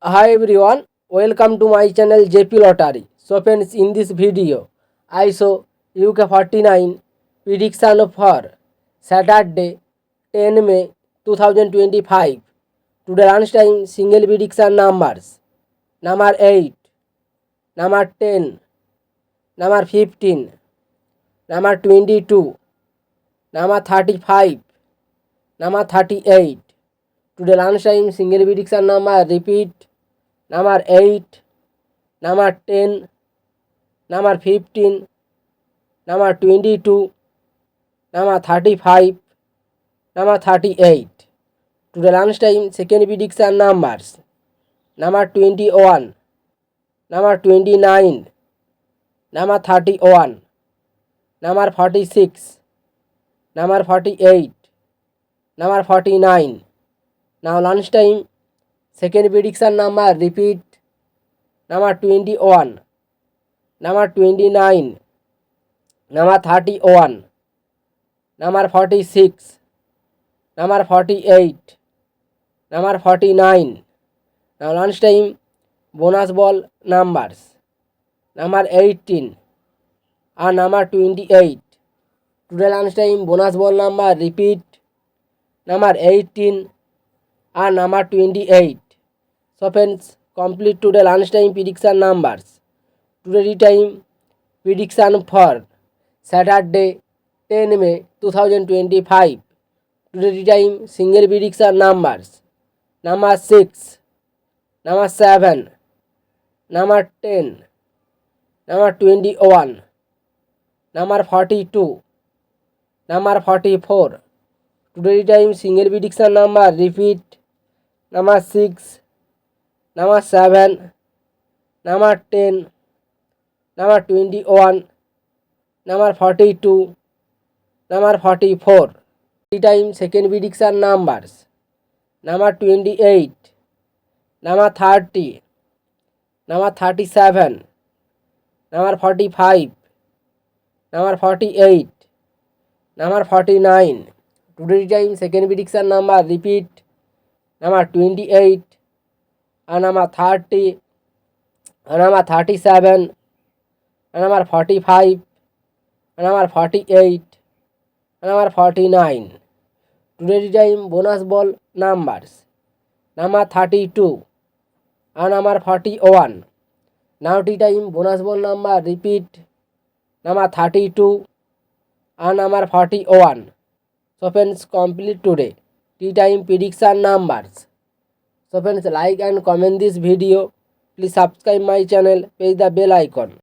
Hi everyone, welcome to my channel JP Lottery. So friends, in this video, I show UK 49 prediction for Saturday 10 May 2025. Today lunchtime single prediction numbers: number 8, number 10, number 15, number 22, number 35, number 38. Today lunchtime single prediction number repeat: number 8, number 10, number 15, number 22, number 35, number 38. Today lunchtime second prediction numbers: number 21, number 29, number 31, number 46, number 48, number 49. Now lunchtime second prediction number repeat: number 21, number 29, number 31, number 46, number 48, number 49. Now lunchtime bonus ball numbers: number 18 and number 28. Today lunchtime bonus ball number repeat: number 18 and number 28. So friends, complete today lunchtime prediction numbers. Today time prediction for Saturday 10 May 2025. Today time single prediction numbers: number 6, number 7, number 10, number 21, number 42, number 44. Today time single prediction number repeat: number 6, number 7, number 10, number 21, number 42, number 44. Time second prediction numbers: number 28, number 30, number 37, number 45, number 48, number 49. Today time second prediction number repeat: number 28 and number 30 and number 37 and number 45 and number 48 and number 49. Today time bonus ball numbers: number 32 and number 41. Now time bonus ball number repeat: number 32 and number 41. So friends, complete today tea time prediction numbers. So friends, like and comment this video. Please subscribe my channel, press the bell icon.